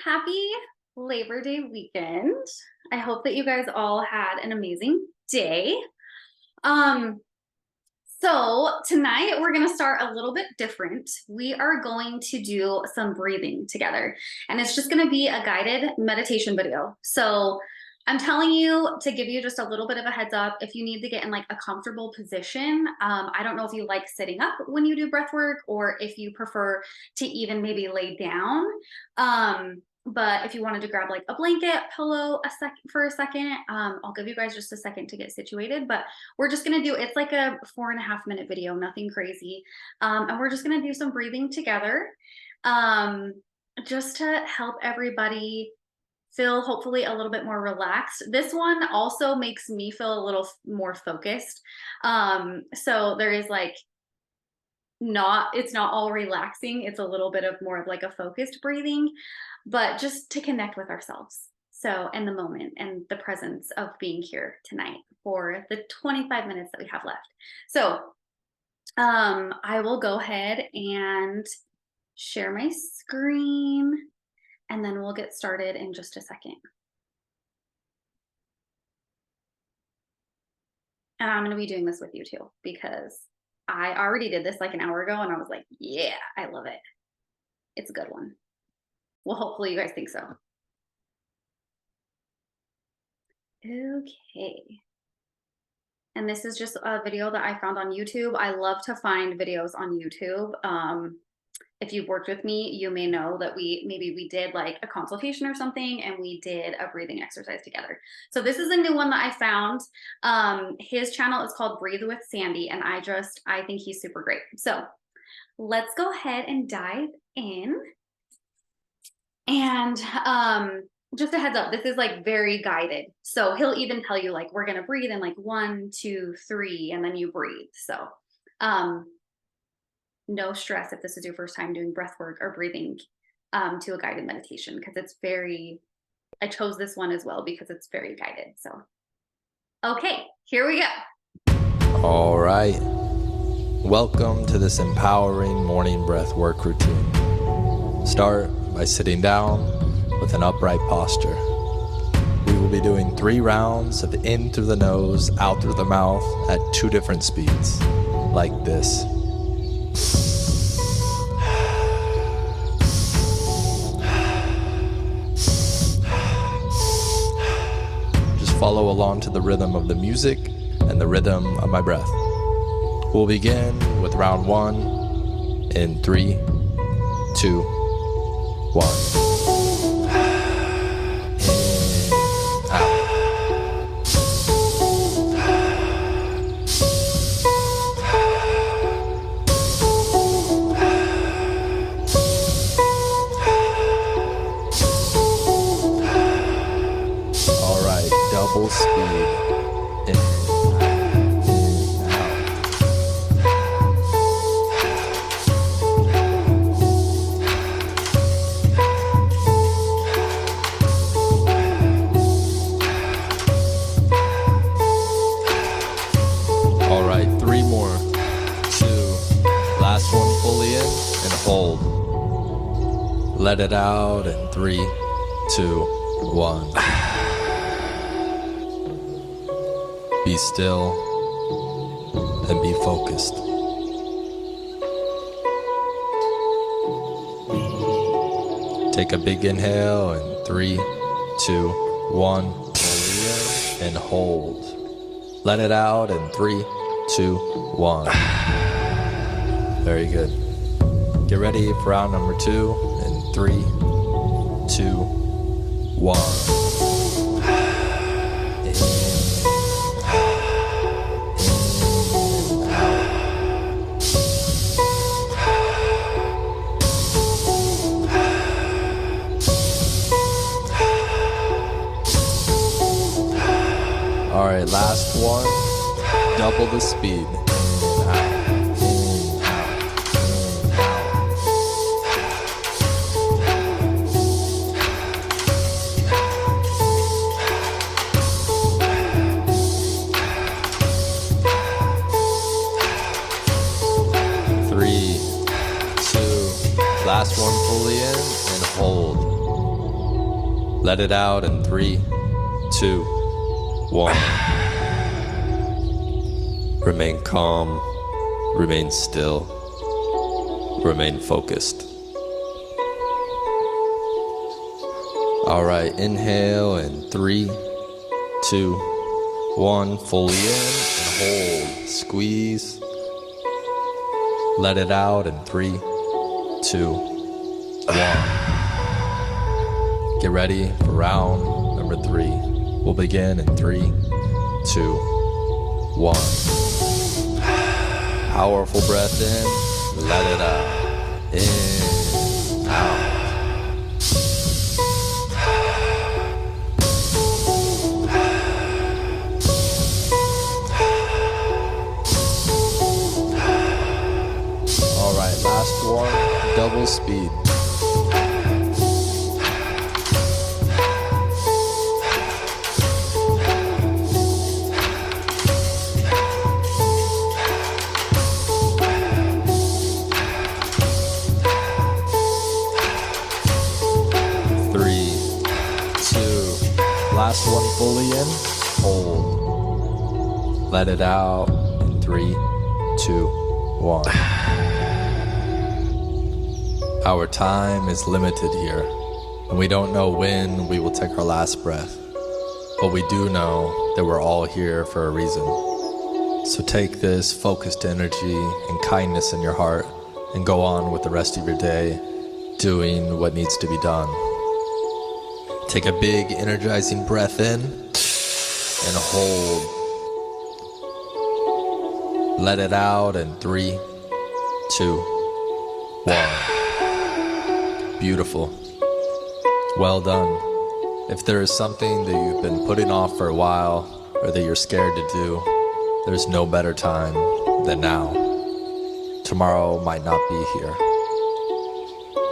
Happy Labor Day weekend. I hope that you guys all had an amazing day. Um, so tonight we're going to start a little bit different. We are going to do some breathing together, and it's just going to be a guided meditation video. So I'm telling you to give you just a little bit of a heads up if you need to get in like a comfortable position. I don't know if you like sitting up when you do breath work or if you prefer to even maybe lay down. But if you wanted to grab like a blanket, pillow for a second, I'll give you guys just a second to get situated, but we're just going to do, it's like a 4.5 minute video, nothing crazy. And we're just going to do some breathing together, just to help everybody feel hopefully a little bit more relaxed. This one also makes me feel a little more focused. So there is like, it's not all relaxing. It's a little bit of more of like a focused breathing, but just to connect with ourselves. So in the moment and the presence of being here tonight for the 25 minutes that we have left. So I will go ahead and share my screen and then we'll get started in just a second. And I'm going to be doing this with you too, because I already did this like an hour ago and I was like, yeah, I love it. It's a good one. Well, hopefully you guys think so. Okay. And this is just a video that I found on YouTube. I love to find videos on YouTube. If you've worked with me, you may know that we did like a consultation or something and we did a breathing exercise together. So this is a new one that I found. His channel is called Breathe with Sandy, and I think he's super great. So let's go ahead and dive in. And just a heads up, this is like very guided. So he'll even tell you like, we're going to breathe in like 1, 2, 3, and then you breathe. So no stress if this is your first time doing breath work or breathing to a guided meditation, because I chose this one as well because it's very guided. So, okay, here we go. All right. Welcome to this empowering morning breath work routine. Start by sitting down with an upright posture. We will be doing 3 rounds of in through the nose, out through the mouth at 2 different speeds, like this. Just follow along to the rhythm of the music and the rhythm of my breath. We'll begin with round 1 in 3, 2, 1. Double speed. In, out. All right, 3 more. 2. Last one fully in and hold. Let it out in 3, 2, 1. Be still and be focused. Take a big inhale in 3, 2, 1. Fully in and hold. Let it out in 3, 2, 1. Very good. Get ready for round number 2 in 3, 2, 1. All right, last one. Double the speed. In, out, in, out, in, out. 3, 2. Last one fully in and hold. Let it out in 3, 2, 1. Remain calm, remain still, remain focused. All right, inhale in 3, 2, 1. Fully in and hold. Squeeze. Let it out in 3, 2, 1. Get ready for round number 3. We'll begin in 3, 2, 1. Powerful breath in. Let it out. In, out. All right, last one. Double speed. 3, 2. Last one fully in. Hold. Let it out in 3, 2, 1. Our time is limited here, and we don't know when we will take our last breath. But we do know that we're all here for a reason. So take this focused energy and kindness in your heart and go on with the rest of your day doing what needs to be done. Take a big energizing breath in and hold. Let it out in 3, 2, 1. Beautiful. Well done. If there is something that you've been putting off for a while or that you're scared to do, there's no better time than now. Tomorrow might not be here.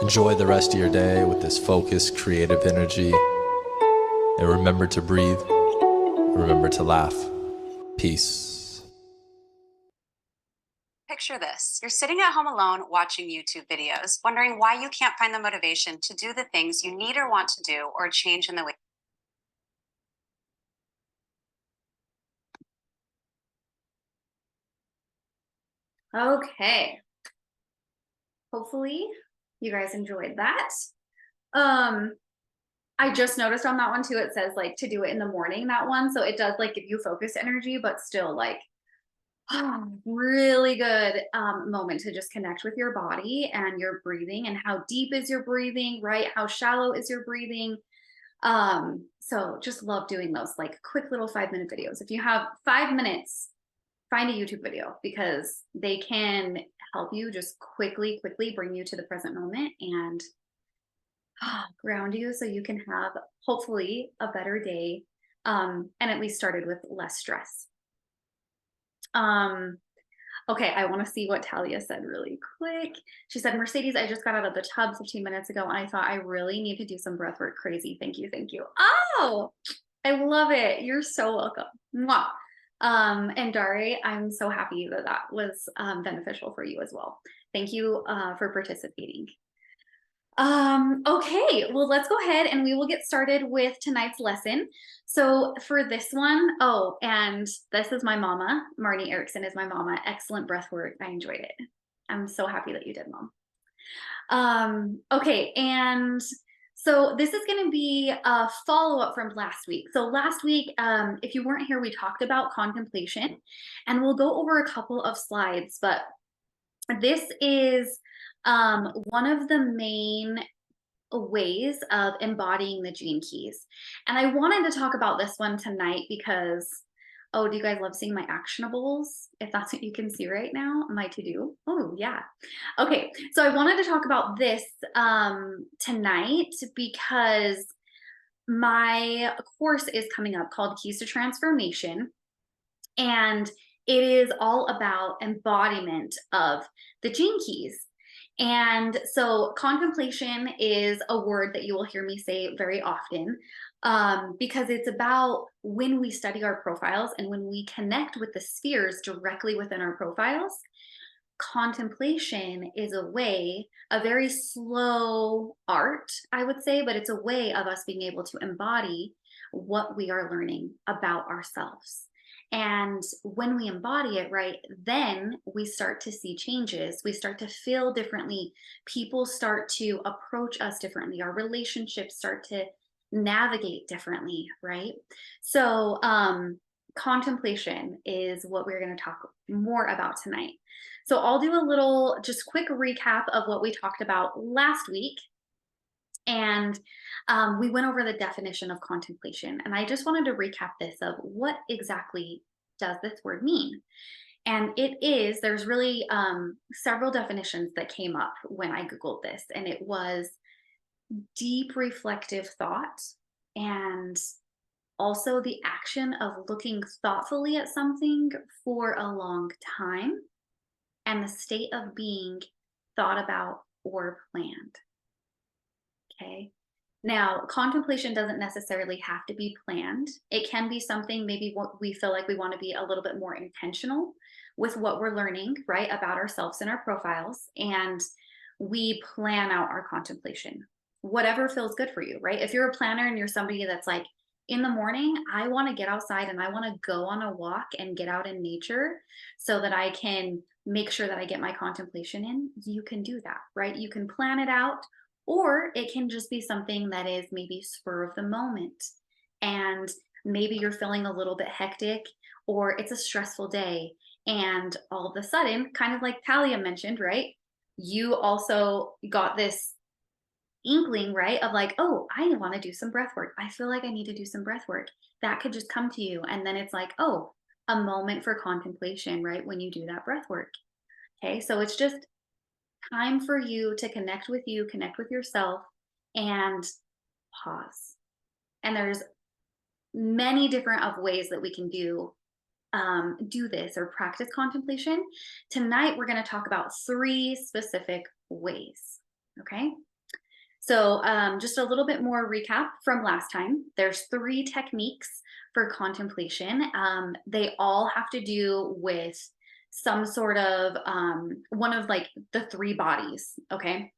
Enjoy the rest of your day with this focused, creative energy. And remember to breathe. Remember to laugh. Peace. Picture this. You're sitting at home alone watching YouTube videos, wondering why you can't find the motivation to do the things you need or want to do or change in the way. Okay. Hopefully you guys enjoyed that. I just noticed on that one too, it says like to do it in the morning, that one. So it does like give you focus energy, but still like really good moment to just connect with your body and your breathing and how deep is your breathing, right? How shallow is your breathing? So just love doing those like quick little 5-minute videos. If you have 5 minutes, find a YouTube video because they can help you just quickly bring you to the present moment and ground you so you can have hopefully a better day and at least started with less stress. Okay, I want to see what Talia said really quick. She said, Mercedes, I just got out of the tub 15 minutes ago and I thought I really need to do some breath work. Crazy. Thank you. Thank you. Oh, I love it. You're so welcome. Mwah. And Dari, I'm so happy that that was beneficial for you as well. Thank you for participating. Okay, well, let's go ahead and we will get started with tonight's lesson. So for this one, oh, and this is my mama. Marnie Erickson is my mama. Excellent breath work. I enjoyed it. I'm so happy that you did, Mom. Okay, and so this is going to be a follow-up from last week. So last week, if you weren't here, we talked about contemplation, and we'll go over a couple of slides, but this is one of the main ways of embodying the gene keys. And I wanted to talk about this one tonight because, oh, do you guys love seeing my actionables? If that's what you can see right now, my to-do. Oh, yeah. Okay, so I wanted to talk about this tonight because my course is coming up called Keys to Transformation. And it is all about embodiment of the gene keys. And so contemplation is a word that you will hear me say very often because it's about when we study our profiles and when we connect with the spheres directly within our profiles, contemplation is a way, a very slow art, I would say, but it's a way of us being able to embody what we are learning about ourselves. And when we embody it, right, then we start to see changes. We start to feel differently. People start to approach us differently. Our relationships start to navigate differently, right? So, contemplation is what we're going to talk more about tonight. So I'll do a little just quick recap of what we talked about last week. And we went over the definition of contemplation. And I just wanted to recap this of what exactly does this word mean? And it is, there's really several definitions that came up when I Googled this. And it was deep reflective thought, and also the action of looking thoughtfully at something for a long time, and the state of being thought about or planned. Okay. Now, contemplation doesn't necessarily have to be planned. It can be something maybe what we feel like we want to be a little bit more intentional with what we're learning, right, about ourselves and our profiles. And we plan out our contemplation, whatever feels good for you, right? If you're a planner and you're somebody that's like, in the morning, I want to get outside and I want to go on a walk and get out in nature so that I can make sure that I get my contemplation in, you can do that, right? You can plan it out, or it can just be something that is maybe spur of the moment. And maybe you're feeling a little bit hectic, or it's a stressful day. And all of a sudden, kind of like Talia mentioned, right? You also got this inkling, right, of like, oh, I want to do some breath work. I feel like I need to do some breath work. That could just come to you. And then it's like, oh, a moment for contemplation, right, when you do that breath work. Okay, so it's just time for you to connect with you, connect with yourself, and pause. And there's many different of ways that we can do this or practice contemplation. Tonight, we're going to talk about 3 specific ways. Okay. So just a little bit more recap from last time. There's 3 techniques for contemplation. They all have to do with some sort of one of like the 3 bodies. Okay.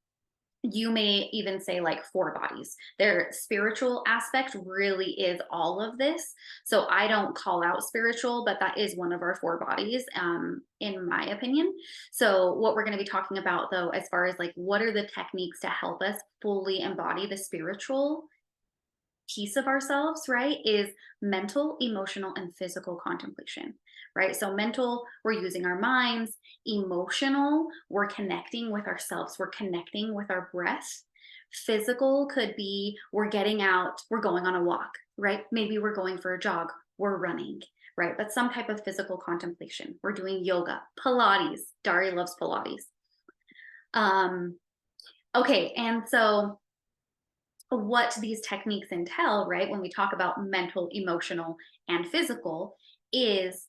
You may even say like 4 bodies. Their spiritual aspect really is all of this. So I don't call out spiritual, but that is one of our 4 bodies, in my opinion. So what we're going to be talking about though, as far as like, what are the techniques to help us fully embody the spiritual piece of ourselves, right, is mental, emotional, and physical contemplation, right? So mental, we're using our minds. Emotional, we're connecting with ourselves. We're connecting with our breath. Physical could be we're getting out, we're going on a walk, right? Maybe we're going for a jog, we're running, right? But some type of physical contemplation. We're doing yoga, Pilates. Dari loves Pilates. Okay, and so what these techniques entail, right, when we talk about mental, emotional, and physical, is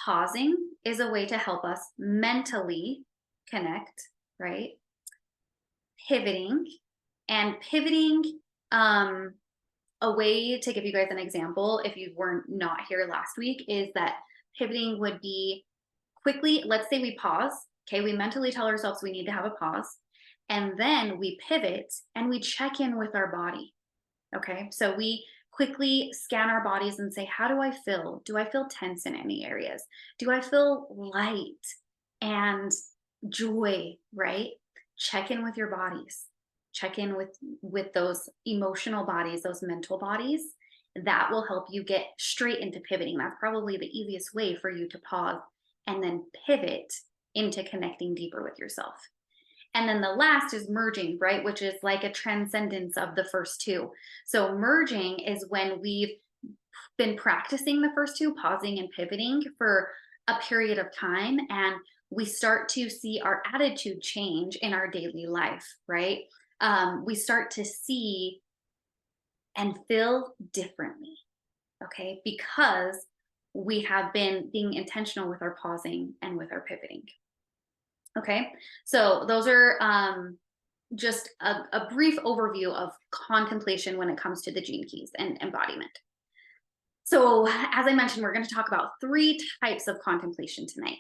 pausing is a way to help us mentally connect, right? Pivoting, a way to give you guys an example, if you were not here last week, is that pivoting would be quickly, let's say we pause, okay, we mentally tell ourselves we need to have a pause. And then we pivot and we check in with our body. Okay, so we quickly scan our bodies and say, how do I feel? Do I feel tense in any areas? Do I feel light and joy, right? Check in with your bodies. Check in with those emotional bodies, those mental bodies. That will help you get straight into pivoting. That's probably the easiest way for you to pause and then pivot into connecting deeper with yourself. And then the last is merging, right? Which is like a transcendence of the first 2. So merging is when we've been practicing the first 2, pausing and pivoting for a period of time, and we start to see our attitude change in our daily life, right? We start to see and feel differently, okay? Because we have been being intentional with our pausing and with our pivoting. Okay, so those are just a brief overview of contemplation when it comes to the gene keys and embodiment. So as I mentioned, we're going to talk about 3 types of contemplation tonight.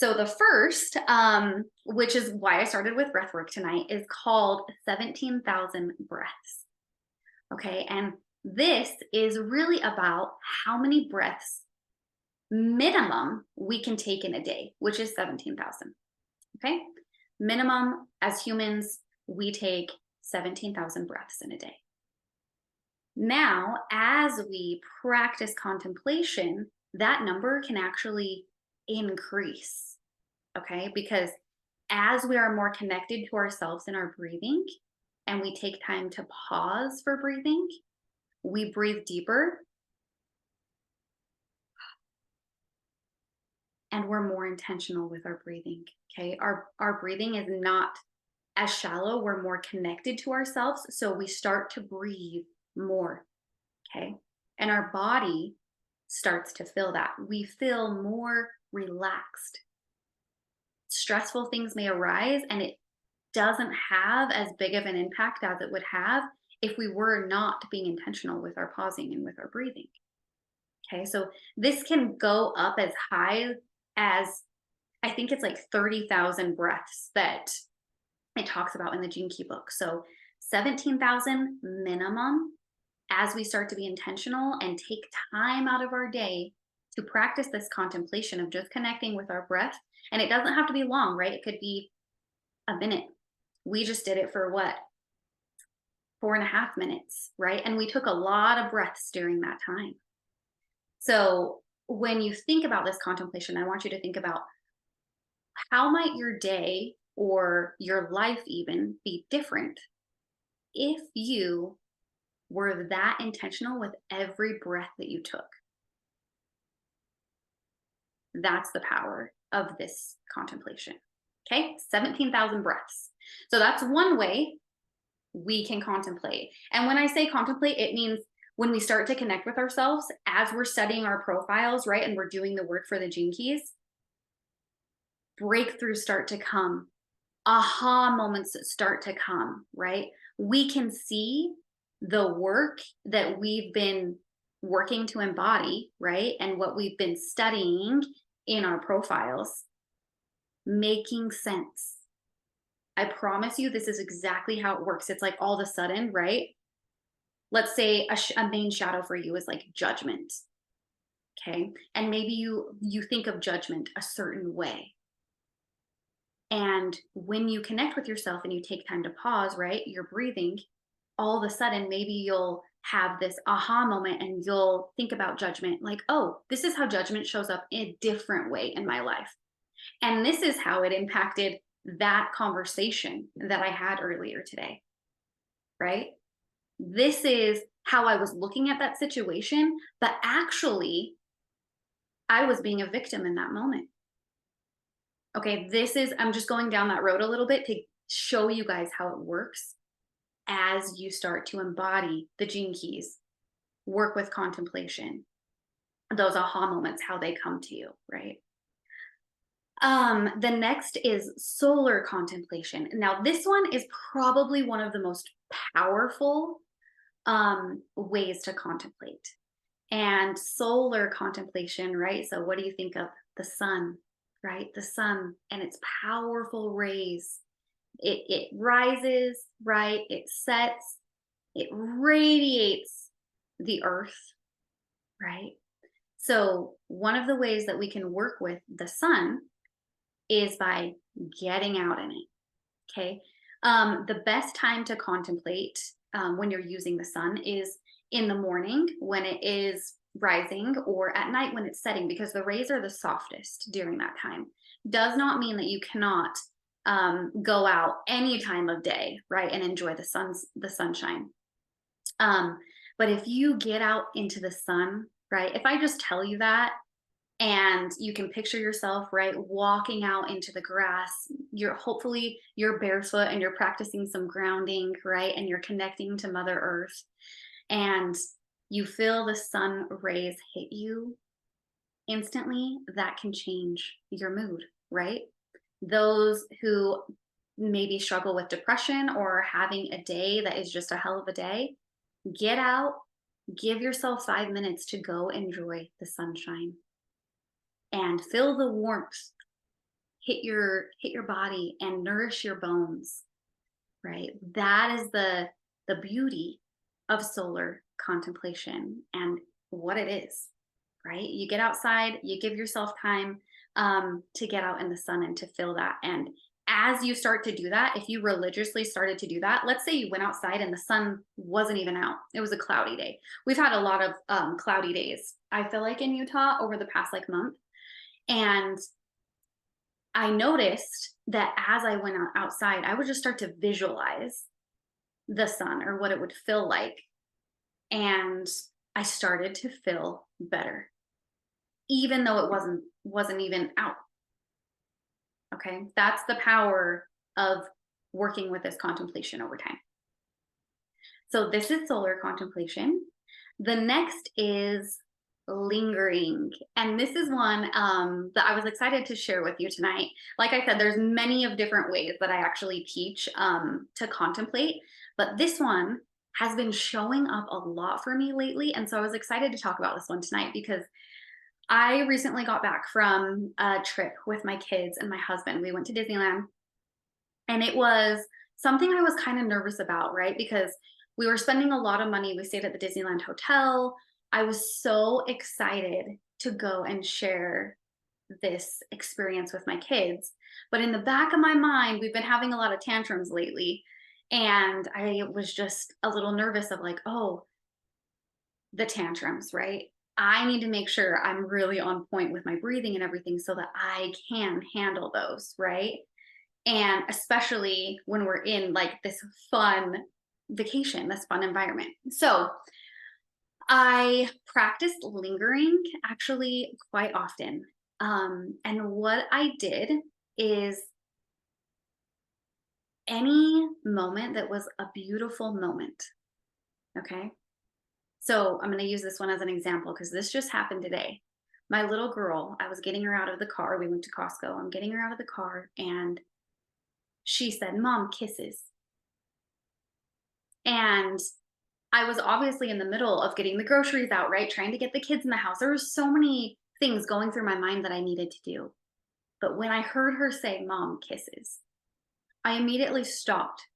So the first, which is why I started with breath work tonight, is called 17,000 breaths. Okay, and this is really about how many breaths minimum we can take in a day, which is 17,000. Okay, minimum as humans, we take 17,000 breaths in a day. Now, as we practice contemplation, that number can actually increase. Okay, because as we are more connected to ourselves in our breathing, and we take time to pause for breathing, we breathe deeper and we're more intentional with our breathing. Okay, our breathing is not as shallow, we're more connected to ourselves, so we start to breathe more. Okay, and our body starts to feel that. We feel more relaxed. Stressful things may arise and it doesn't have as big of an impact as it would have if we were not being intentional with our pausing and with our breathing. Okay, so this can go up as high as, I think it's like 30,000 breaths that it talks about in the Gene Key book. So 17,000 minimum as we start to be intentional and take time out of our day to practice this contemplation of just connecting with our breath. And it doesn't have to be long, right? It could be a minute. We just did it for what? 4.5 minutes, right? And we took a lot of breaths during that time. So when you think about this contemplation, I want you to think about how might your day or your life even be different if you were that intentional with every breath that you took. That's the power of this contemplation. Okay, 17,000 breaths. So that's one way we can contemplate. And when I say contemplate, it means when we start to connect with ourselves as we're studying our profiles, right? And we're doing the work for the Gene Keys, breakthroughs start to come, aha moments start to come, right? We can see the work that we've been working to embody, right? And what we've been studying in our profiles making sense. I promise you, this is exactly how it works. It's like all of a sudden, right? Let's say a main shadow for you is like judgment. Okay. And maybe you think of judgment a certain way. And when you connect with yourself and you take time to pause, right? You're breathing, all of a sudden, maybe you'll have this aha moment and you'll think about judgment like, oh, this is how judgment shows up in a different way in my life. And this is how it impacted that conversation that I had earlier today, right? This is how I was looking at that situation, but actually, I was being a victim in that moment. Okay, I'm just going down that road a little bit to show you guys how it works as you start to embody the Gene Keys, work with contemplation, those aha moments, how they come to you, right? The next is solar contemplation. Now, this one is probably one of the most powerful ways to contemplate. And solar contemplation, right? So what do you think of? The sun, right? The sun and its powerful rays. It rises, right? It sets, it radiates the earth, right? So one of the ways that we can work with the sun is by getting out in it, okay? The best time to contemplate when you're using the sun is in the morning when it is rising or at night when it's setting, because the rays are the softest during that time. Does not mean that you cannot go out any time of day, right, and enjoy the sunshine. But if you get out into the sun, right, if I just tell you that, and you can picture yourself, right, walking out into the grass, hopefully you're barefoot and you're practicing some grounding, right, and you're connecting to Mother Earth, and you feel the sun rays hit you instantly, that can change your mood, right? Those who maybe struggle with depression or having a day that is just a hell of a day, get out, give yourself 5 minutes to go enjoy the sunshine and feel the warmth hit your body and nourish your bones, right? That is the beauty of solar contemplation and what it is, right? You get outside, you give yourself time to get out in the sun and to feel that. And as you start to do that, if you religiously started to do that, let's say you went outside and the sun wasn't even out, it was a cloudy day. We've had a lot of cloudy days, I feel like, in Utah over the past like month. And I noticed that as I went outside, I would just start to visualize the sun or what it would feel like. And I started to feel better, even though it wasn't even out. Okay, that's the power of working with this contemplation over time. So this is solar contemplation. The next is lingering. And this is one that I was excited to share with you tonight. Like I said, there's many of different ways that I actually teach to contemplate, but this one has been showing up a lot for me lately. And so I was excited to talk about this one tonight because I recently got back from a trip with my kids and my husband. We went to Disneyland, and it was something I was kind of nervous about, right? Because we were spending a lot of money. We stayed at the Disneyland Hotel. I was so excited to go and share this experience with my kids. But in the back of my mind, we've been having a lot of tantrums lately. And I was just a little nervous of like, oh, the tantrums, right? I need to make sure I'm really on point with my breathing and everything so that I can handle those, right? And especially when we're in like this fun vacation, this fun environment. So I practiced lingering actually quite often. And what I did is any moment that was a beautiful moment, okay? So I'm going to use this one as an example because this just happened today. My little girl, I was getting her out of the car. We went to Costco. I'm getting her out of the car and she said, "Mom, kisses." And I was obviously in the middle of getting the groceries out, right? Trying to get the kids in the house. There were so many things going through my mind that I needed to do. But when I heard her say, "Mom, kisses," I immediately stopped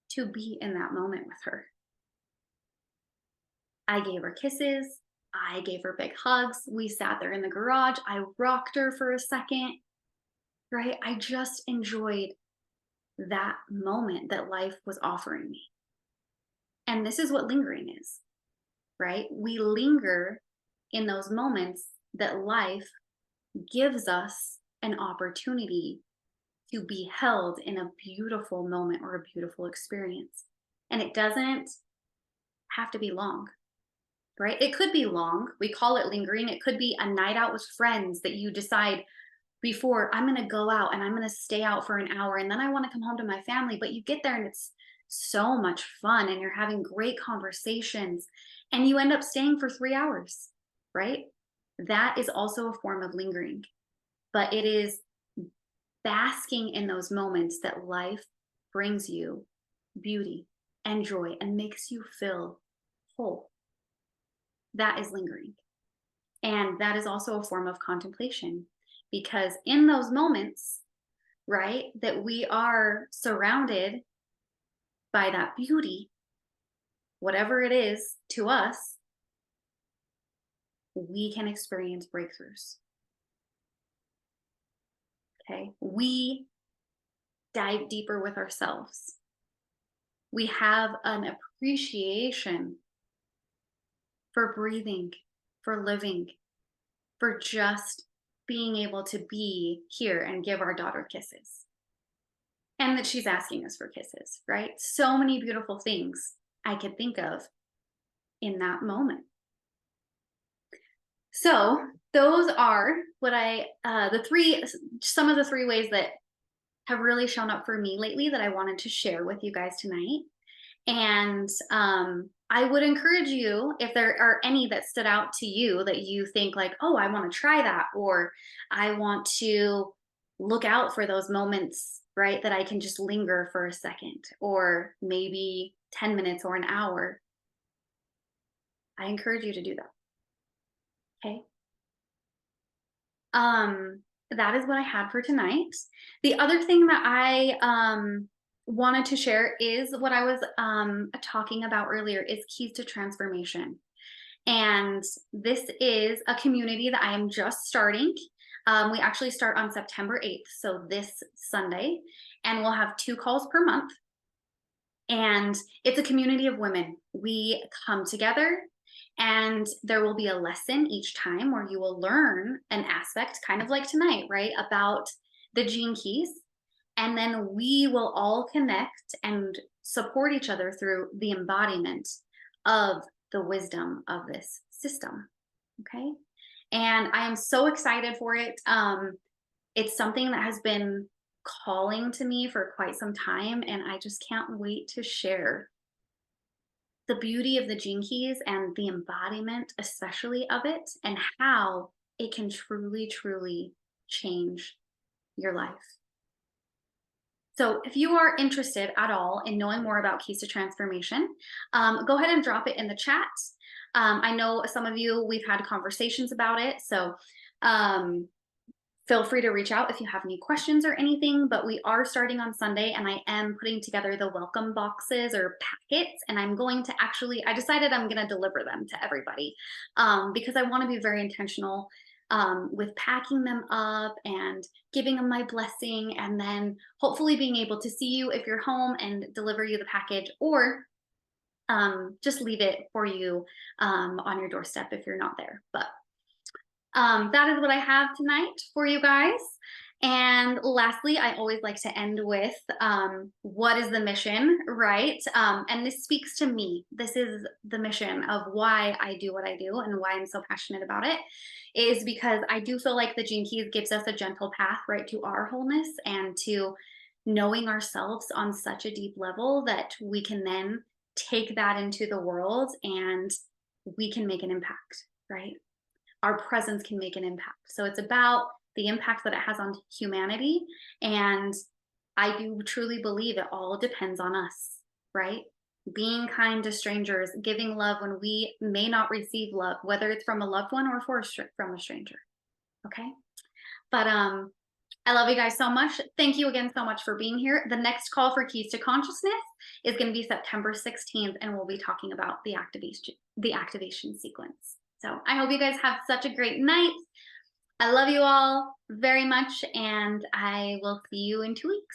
to be in that moment with her. I gave her kisses. I gave her big hugs. We sat there in the garage. I rocked her for a second, right? I just enjoyed that moment that life was offering me. And this is what lingering is, right? We linger in those moments that life gives us an opportunity to be held in a beautiful moment or a beautiful experience. And it doesn't have to be long. Right? It could be long. We call it lingering. It could be a night out with friends that you decide before, I'm going to go out and I'm going to stay out for an hour and then I want to come home to my family. But you get there and it's so much fun and you're having great conversations and you end up staying for 3 hours, right? That is also a form of lingering, but it is basking in those moments that life brings you beauty and joy and makes you feel whole. That is lingering. And that is also a form of contemplation because in those moments, right, that we are surrounded by that beauty, whatever it is to us, we can experience breakthroughs. Okay, we dive deeper with ourselves. We have an appreciation for breathing, for living, for just being able to be here and give our daughter kisses. And that she's asking us for kisses, right? So many beautiful things I could think of in that moment. So those are what some of the three ways that have really shown up for me lately that I wanted to share with you guys tonight. And I would encourage you, if there are any that stood out to you that you think like, oh, I want to try that, or I want to look out for those moments, right, that I can just linger for a second, or maybe 10 minutes or an hour, I encourage you to do that. Okay. that is what I had for tonight. The other thing that I wanted to share is what I was talking about earlier is keys to transformation. And this is a community that I am just starting. We actually start on September 8th, so this Sunday, and we'll have 2 calls per month. And it's a community of women. We come together and there will be a lesson each time where you will learn an aspect, kind of like tonight, right, about the gene keys. And then we will all connect and support each other through the embodiment of the wisdom of this system. Okay. And I am so excited for it. It's something that has been calling to me for quite some time, and I just can't wait to share the beauty of the gene keys and the embodiment, especially of it, and how it can truly, truly change your life. So if you are interested at all in knowing more about keys to transformation, go ahead and drop it in the chat. I know some of you, we've had conversations about it, so feel free to reach out if you have any questions or anything, but we are starting on Sunday and I am putting together the welcome boxes or packets, and I'm going to actually, I decided I'm going to deliver them to everybody because I want to be very intentional with packing them up and giving them my blessing, and then hopefully being able to see you if you're home and deliver you the package, or just leave it for you on your doorstep if you're not there. But that is what I have tonight for you guys. And lastly, I always like to end with what is the mission, right? And this speaks to me. This is the mission of why I do what I do and why I'm so passionate about it, is because I do feel like the Gene Keys gives us a gentle path right to our wholeness and to knowing ourselves on such a deep level that we can then take that into the world and we can make an impact, right? Our presence can make an impact. So it's about the impact that it has on humanity. And I do truly believe it all depends on us, right? Being kind to strangers, giving love when we may not receive love, whether it's from a loved one or from a stranger. Okay. But I love you guys so much. Thank you again so much for being here. The next call for Keys to Consciousness is going to be September 16th, and we'll be talking about the activation sequence. So I hope you guys have such a great night. I love you all very much, and I will see you in 2 weeks.